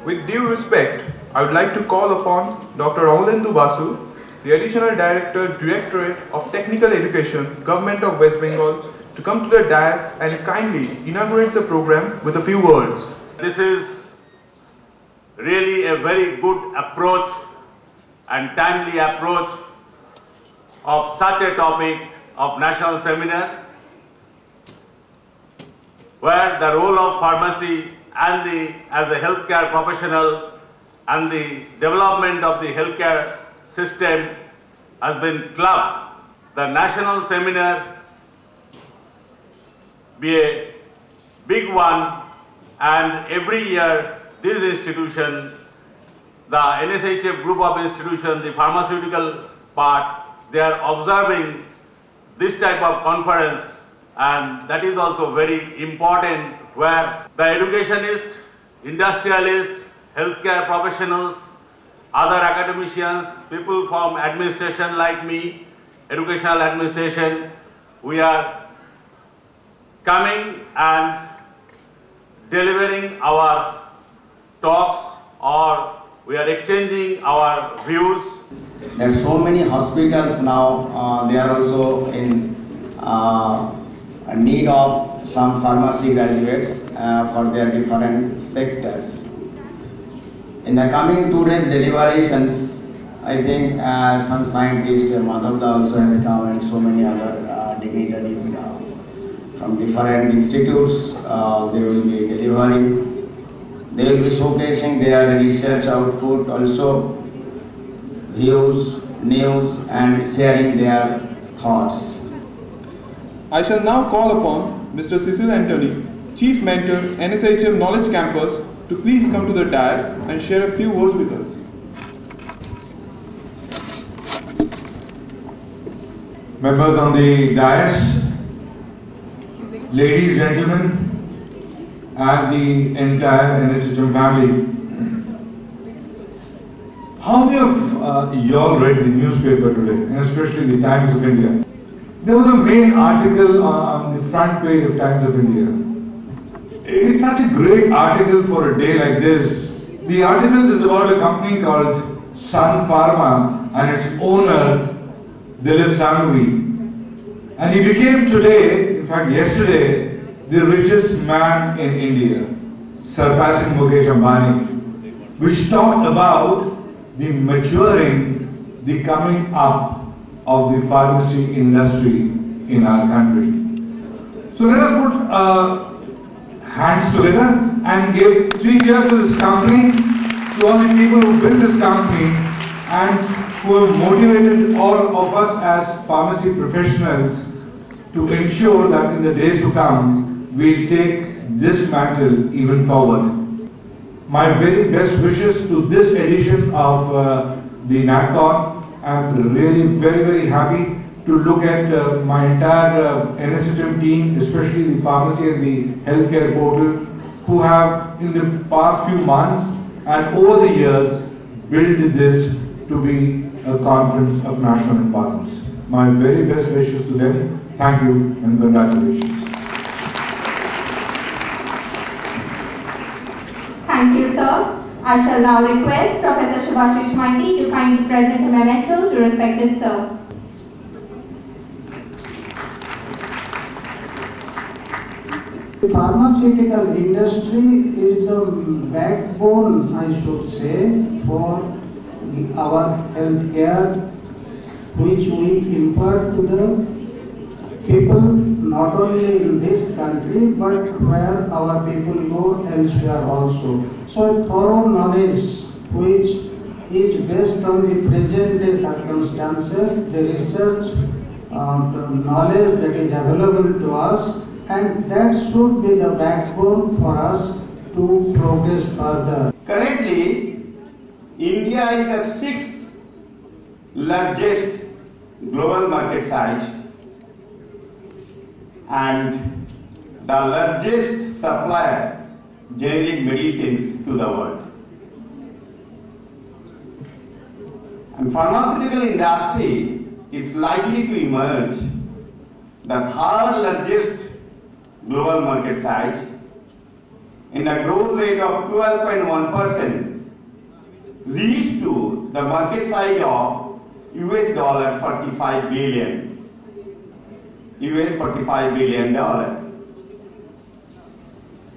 With due respect, I would like to call upon Dr. Amulendu Basu, the Additional Director, Directorate of Technical Education, Government of West Bengal, to come to the dais and kindly inaugurate the program with a few words. This is really a very good approach and timely approach of such a topic of national seminar, where the role of pharmacy and as a healthcare professional and the development of the healthcare system has been clubbed. The national seminar be a big one, and every year this institution, the NSHM group of institutions, the pharmaceutical part, they are observing this type of conference, and that is also very important, where the educationist, industrialist, healthcare professionals, other academicians, people from administration like me, educational administration, we are coming and delivering our talks, or we are exchanging our views. There are so many hospitals now, they are also in need of some pharmacy graduates for their different sectors. In the coming 2 days deliberations, I think some scientists, Madhavda also has come, and so many other dignitaries from different institutes, they will be delivering. They will be showcasing their research output, also views, news, and sharing their thoughts. I shall now call upon Mr. Cecil Anthony, Chief Mentor, NSHM Knowledge Campus, to please come to the dais and share a few words with us. Members on the dais, ladies, gentlemen, and the entire NSHM family. How many of you all read the newspaper today, and especially the Times of India? There was a main article on the front page of Times of India. It's such a great article for a day like this. The article is about a company called Sun Pharma and its owner, Dilip Sanghavi. And he became today, in fact yesterday, the richest man in India, surpassing Mukesh Ambani, which talked about the maturing, the coming up of the pharmacy industry in our country. So let us put hands together and give 3 cheers to this company, to all the people who built this company and who have motivated all of us as pharmacy professionals to ensure that in the days to come, we'll take this mantle even forward. My very best wishes to this edition of the NATCON. I'm really very happy to look at my entire NSHM team, especially the pharmacy and the healthcare portal, who have in the past few months and over the years built this to be a conference of national importance. My very best wishes to them. Thank you and congratulations. Thank you, sir. I shall now request Professor Subhashish Maiti to kindly present a memento to respected sir. The pharmaceutical industry is the backbone, I should say, for our healthcare, which we impart to the people not only in this country but where our people go elsewhere also. So a thorough knowledge which is based on the present day circumstances, the research knowledge that is available to us, and that should be the backbone for us to progress further. Currently, India is the sixth largest global market size and the largest supplier generic medicines to the world. And pharmaceutical industry is likely to emerge the third largest global market size in a growth rate of 12.1%, reach to the market size of US $45 billion. $45 billion.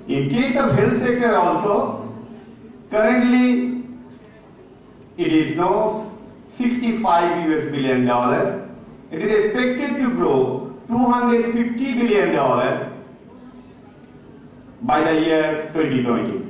In case of health sector also, currently it is now $65 billion. It is expected to grow $250 billion by the year 2020.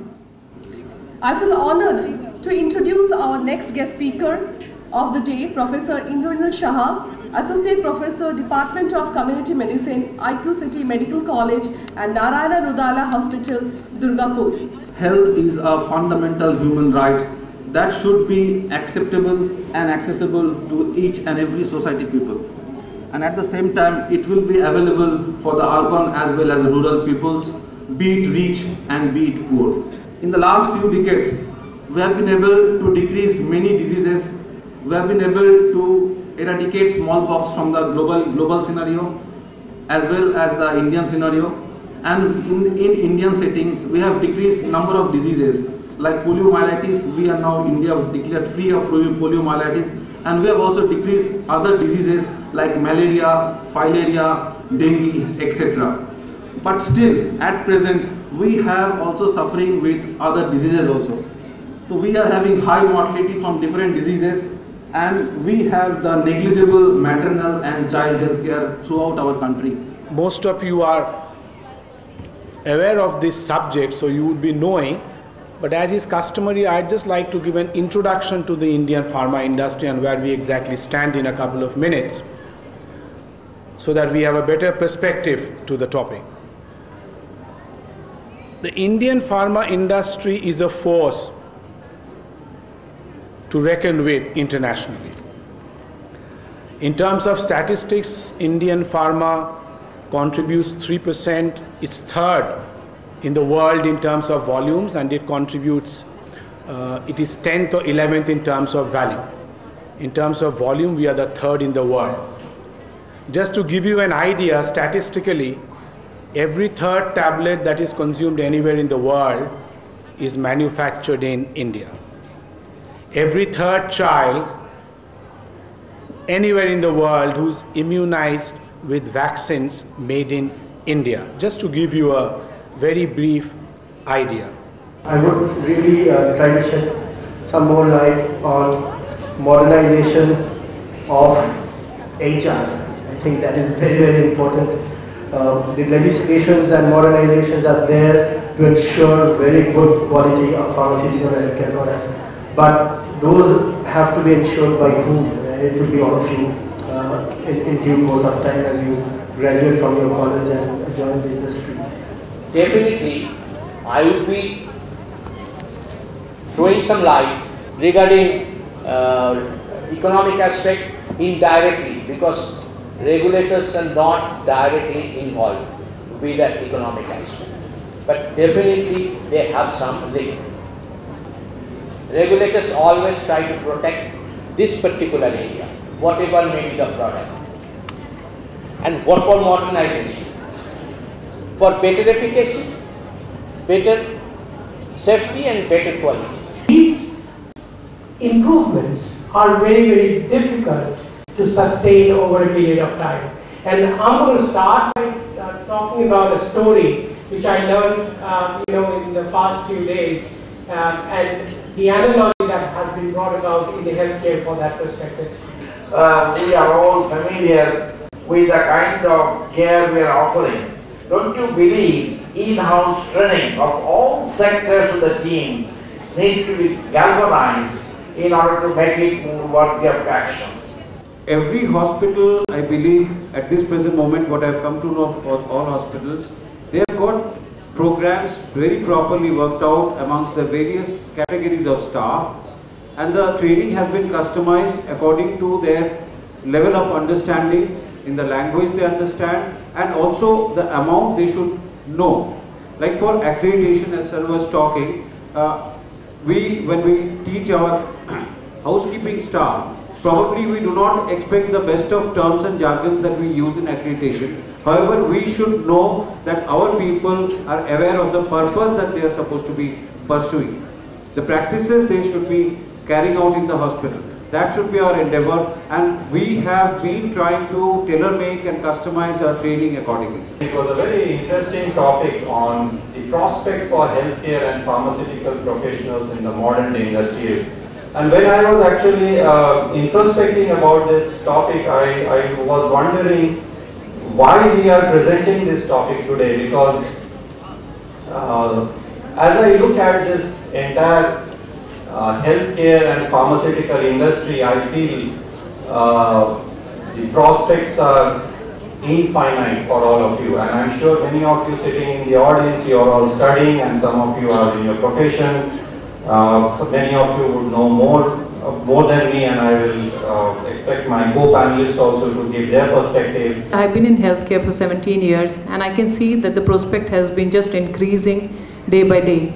I feel honored to introduce our next guest speaker of the day, Professor Ahindra Shah, Associate Professor, Department of Community Medicine, IQ City Medical College and Narayana Rudala Hospital, Durgapur. Health is a fundamental human right that should be acceptable and accessible to each and every society people. And at the same time, it will be available for the urban as well as rural peoples, be it rich and be it poor. In the last few decades, we have been able to decrease many diseases. We have been able to eradicate smallpox from the global scenario as well as the Indian scenario. And in Indian settings, we have decreased number of diseases like poliomyelitis. We are now India declared free of poliomyelitis, and we have also decreased other diseases like malaria, filaria, dengue, etc. But still, at present, we have also suffering with other diseases also. So we are having high mortality from different diseases, and we have the negligible maternal and child health care throughout our country. Most of you are aware of this subject, so you would be knowing, but as is customary, I'd just like to give an introduction to the Indian pharma industry and where we exactly stand in a couple of minutes, so that we have a better perspective to the topic. The Indian pharma industry is a force to reckon with internationally. In terms of statistics, Indian pharma contributes 3%. It's third in the world in terms of volumes, and it contributes, it is 10th or 11th in terms of value. In terms of volume, we are the third in the world. Just to give you an idea, statistically, every third tablet that is consumed anywhere in the world is manufactured in India. Every third child anywhere in the world who's immunized with vaccines made in India. Just to give you a very brief idea. I would really try to shed some more light on modernization of HR. I think that is very, very important. The legislations and modernizations are there to ensure very good quality of pharmaceutical and healthcare products. But those have to be ensured by whom? It will be all of you in due course of time as you graduate from your college and join the industry. Definitely, I will be throwing some light regarding economic aspect indirectly, because regulators are not directly involved with the economic aspect, but definitely they have some link. Regulators always try to protect this particular area, whatever may be the product. And what for modernization? For better efficacy, better safety and better quality. These improvements are very, very difficult to sustain over a period of time. And I'm going to start by talking about a story which I learned in the past few days, and the analogy that has been brought about in the healthcare for that perspective. We are all familiar with the kind of care we are offering. Don't you believe in-house training of all sectors of the team need to be galvanized in order to make it more worthy of action. Every hospital, I believe, at this present moment, what I've come to know of all hospitals, they have got programs very properly worked out amongst the various categories of staff, and the training has been customized according to their level of understanding in the language they understand, and also the amount they should know. Like for accreditation, as Sir was talking, when we teach our housekeeping staff, probably we do not expect the best of terms and jargons that we use in accreditation. However, we should know that our people are aware of the purpose that they are supposed to be pursuing. The practices they should be carrying out in the hospital. That should be our endeavor, and we have been trying to tailor-make and customize our training accordingly. It was a very interesting topic on the prospect for healthcare and pharmaceutical professionals in the modern day industry. And when I was actually introspecting about this topic, I was wondering why we are presenting this topic today, because as I look at this entire healthcare and pharmaceutical industry, I feel the prospects are infinite for all of you, and I'm sure many of you sitting in the audience, you are all studying, and some of you are in your profession. So many of you would know more than me, and I will expect my co-panelists also to give their perspective. I've been in healthcare for 17 years, and I can see that the prospect has been just increasing day by day.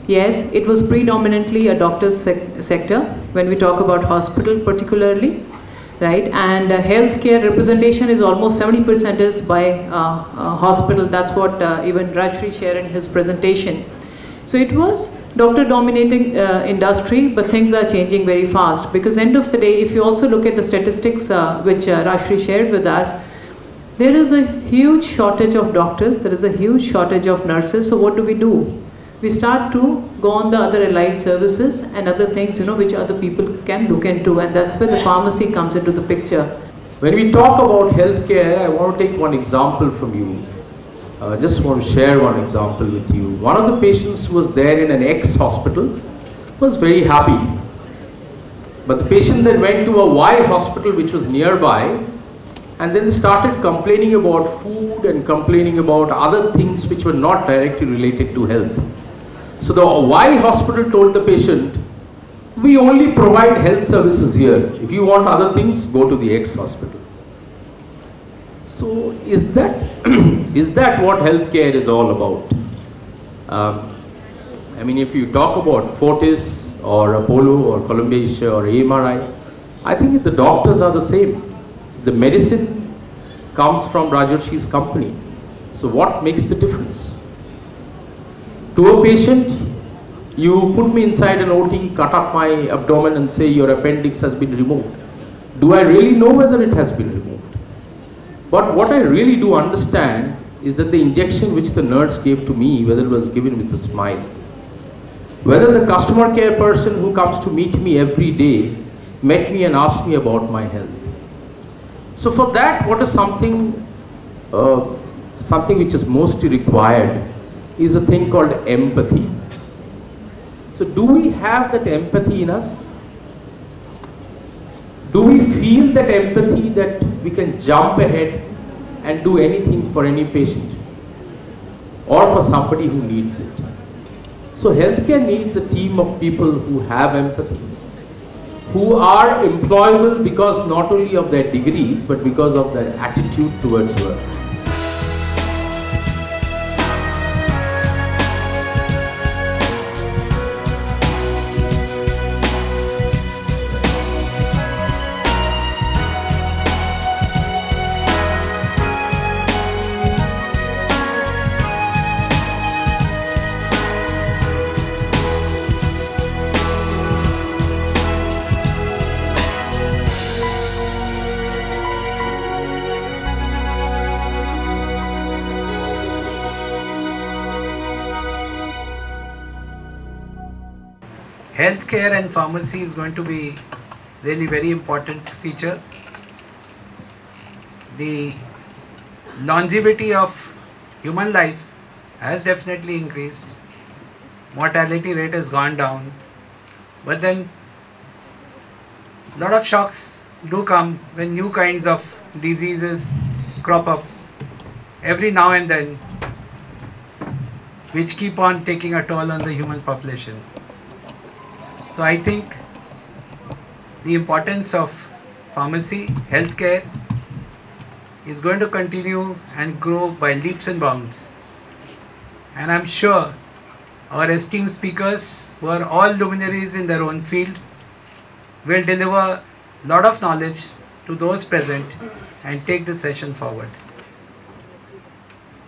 Yes, it was predominantly a doctor's sector when we talk about hospital particularly, right? And healthcare representation is almost 70% is by hospital. That's what even Rajshri shared in his presentation. So it was doctor dominating industry, but things are changing very fast, because end of the day, if you also look at the statistics which Rajshri shared with us, there is a huge shortage of doctors, there is a huge shortage of nurses. So what do? We start to go on the other allied services and other things, which other people can look into, and that's where the pharmacy comes into the picture. When we talk about healthcare, I want to take one example from you. Just want to share one example with you. One of the patients who was there in an ex-hospital was very happy. But the patient then went to a Y hospital which was nearby, and then started complaining about food and complaining about other things which were not directly related to health. So the Y hospital told the patient, we only provide health services here. If you want other things, go to the X hospital. So is that what healthcare is all about? I mean, if you talk about Fortis or Apollo or Columbia or AMRI, I think the doctors are the same. The medicine comes from Rajarshi's company. So what makes the difference? To a patient, you put me inside an OT, cut up my abdomen and say your appendix has been removed. Do I really know whether it has been removed? But what I really do understand is that the injection which the nurse gave to me, whether it was given with a smile, whether the customer care person who comes to meet me every day met me and asked me about my health. So for that, what is something which is mostly required is a thing called empathy. So do we have that empathy in us? Do we feel that empathy that we can jump ahead and do anything for any patient or for somebody who needs it? So healthcare needs a team of people who have empathy, who are employable because not only of their degrees but because of their attitude towards work. Healthcare and pharmacy is going to be really very important feature. The longevity of human life has definitely increased. Mortality rate has gone down. But then lot of shocks do come when new kinds of diseases crop up every now and then, which keep on taking a toll on the human population. So I think the importance of pharmacy, healthcare is going to continue and grow by leaps and bounds. And I'm sure our esteemed speakers, who are all luminaries in their own field, will deliver a lot of knowledge to those present and take the session forward.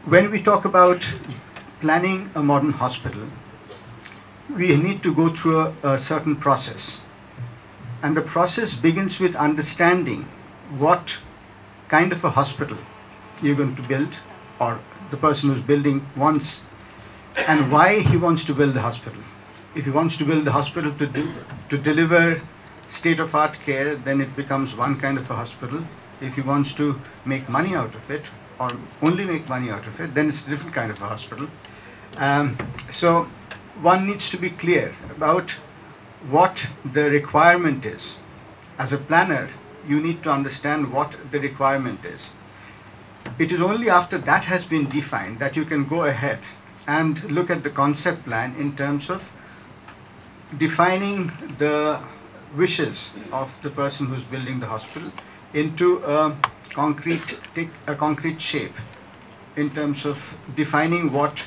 When we talk about planning a modern hospital, we need to go through a certain process. And the process begins with understanding what kind of a hospital you're going to build, or the person who's building wants, and why he wants to build the hospital. If he wants to build the hospital to deliver state-of-art care, then it becomes one kind of a hospital. If he wants to make money out of it, or only make money out of it, then it's a different kind of a hospital. So one needs to be clear about what the requirement is. As a planner, you need to understand what the requirement is. It is only after that has been defined that you can go ahead and look at the concept plan in terms of defining the wishes of the person who's building the hospital into a concrete shape, in terms of defining what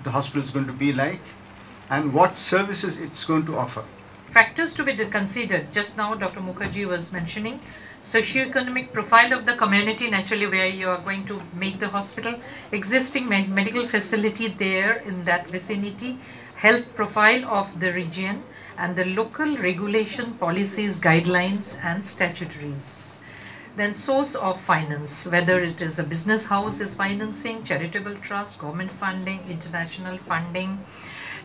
the hospital is going to be like and what services it's going to offer. Factors to be considered. Just now Dr. Mukherjee was mentioning socio-economic profile of the community, naturally where you are going to make the hospital, existing medical facility there in that vicinity, health profile of the region, and the local regulation, policies, guidelines and statutories. Then source of finance, whether it is a business house is financing, charitable trust, government funding, international funding,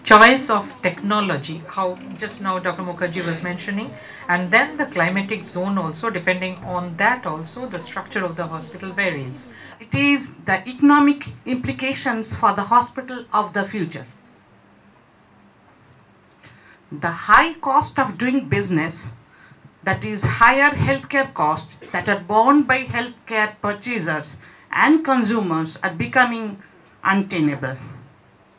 choice of technology, how just now Dr. Mukherjee was mentioning, and then the climatic zone also, depending on that also the structure of the hospital varies. It is the economic implications for the hospital of the future. The high cost of doing business, that is higher healthcare costs that are borne by healthcare purchasers and consumers, are becoming untenable.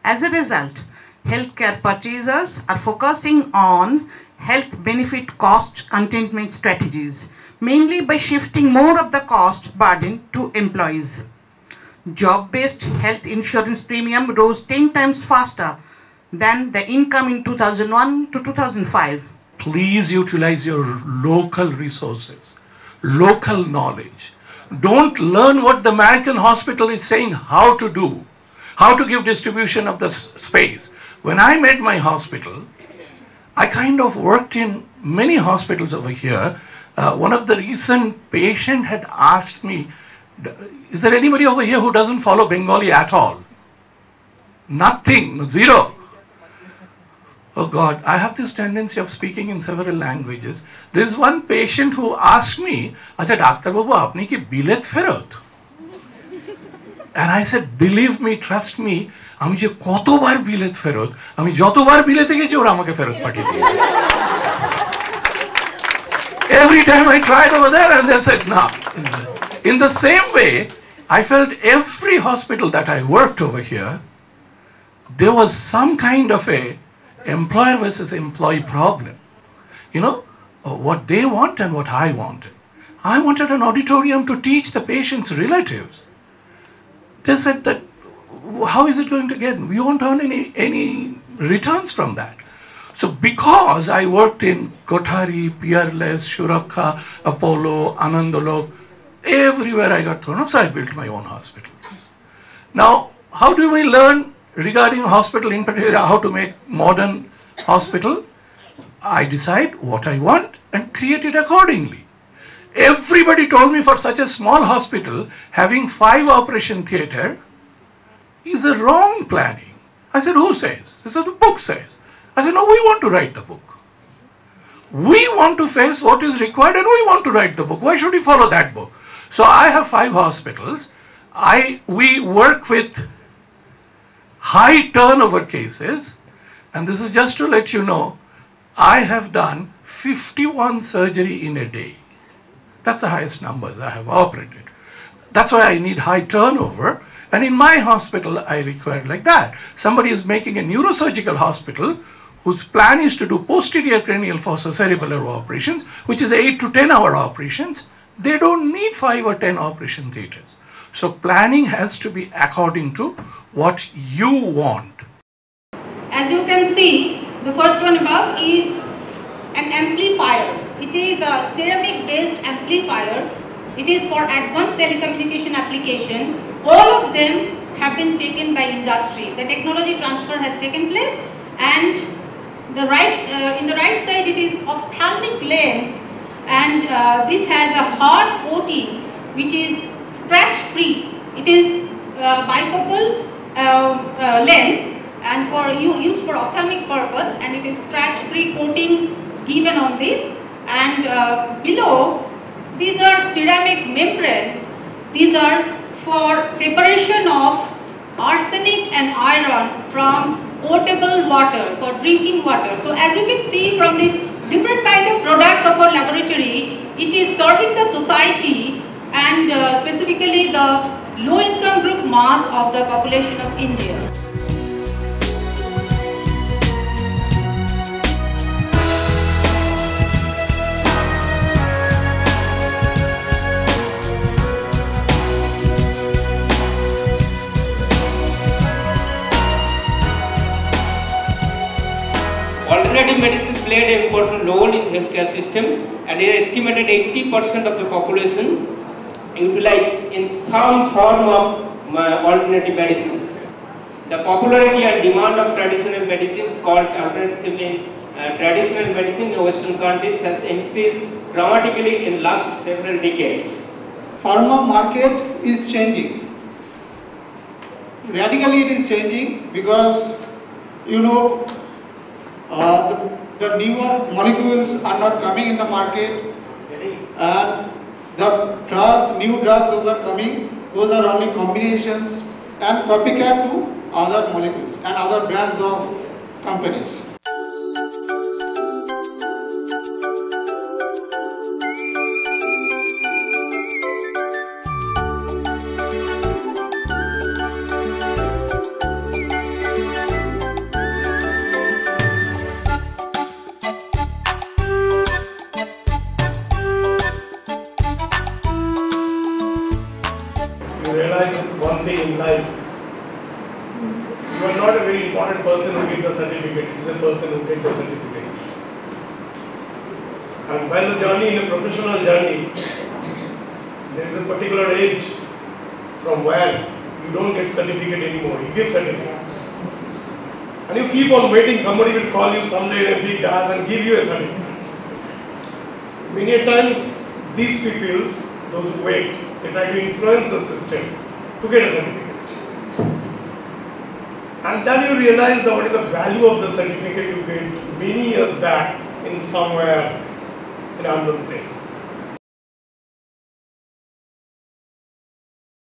As a result, healthcare purchasers are focusing on health benefit cost containment strategies, mainly by shifting more of the cost burden to employees. Job-based health insurance premium rose 10 times faster than the income in 2001 to 2005. Please utilize your local resources, local knowledge. Don't learn what the American hospital is saying how to do, how to give distribution of the space. When I made my hospital, I kind of worked in many hospitals over here. One of the recent patient had asked me, is there anybody over here who doesn't follow Bengali at all? Nothing, zero. Oh God, I have this tendency of speaking in several languages. There's one patient who asked me, "Acha, Dr. Babu, apni ki bilet ferot?" And I said, believe me, trust me, আমি যে কতবার বিলেত ফেরত, আমি যতবার বিলেতে গেছি ওরা আমাকে ফেরত পাঠিয়ে দিয়েছে। Every time I tried over there and they said no. In the same way, I felt every hospital that I worked over here, there was some kind of a employer versus employee problem. You know, what they want and what I wanted. I wanted an auditorium to teach the patient's relatives. They said that, how is it going to get? We won't earn any returns from that. So because I worked in Kothari, Peerless, Shurakha, Apollo, Anandalok, everywhere I got thrown off, so I built my own hospital. Now, how do we learn regarding hospital, in particular, how to make modern hospital? I decide what I want and create it accordingly. Everybody told me for such a small hospital, having 5 operation theatre is a wrong planning. I said, who says? He said, the book says. I said, no, we want to write the book. We want to face what is required and we want to write the book. Why should we follow that book? So I have 5 hospitals. We work with high turnover cases, and this is just to let you know, I have done 51 surgery in a day. That's the highest numbers I have operated. That's why I need high turnover. And in my hospital, I require like that. Somebody is making a neurosurgical hospital whose plan is to do posterior cranial fossa cerebellar operations, which is 8 to 10 hour operations. They don't need 5 or 10 operation theaters. So planning has to be according to what you want. As you can see, the first one above is an amplifier. It is a ceramic based amplifier. It is for advanced telecommunication application. All of them have been taken by industry. The technology transfer has taken place, and in the right side it is ophthalmic lens, and this has a hard coating which is scratch free. It is bifocal lens and for use for ophthalmic purpose, and it is scratch free coating given on this. And below, these are ceramic membranes. These are for separation of arsenic and iron from potable water, for drinking water. So as you can see from these different kind of products of our laboratory, it is serving the society and specifically the low income group mass of the population of India. Alternative medicine played an important role in healthcare system, and it is estimated 80% of the population utilize in some form of alternative medicines. The popularity and demand of traditional medicines called alternative traditional medicine in Western countries has increased dramatically in last several decades. Pharma market is changing. Radically it is changing because the newer molecules are not coming in the market, and the drugs, new drugs, those are coming, those are only combinations and copycat to other molecules and other brands of companies. One thing in life, you are not a very important person who gets a certificate, it is a person who gets a certificate. And while the journey, in a professional journey, there is a particular age from where you don't get certificate anymore, you give certificates. And you keep on waiting, somebody will call you someday in a big dash and give you a certificate. Many a times, these people, those who wait, they try to influence the system to get a certificate. And then you realize that what is the value of the certificate you get many years back in somewhere in an unknown place.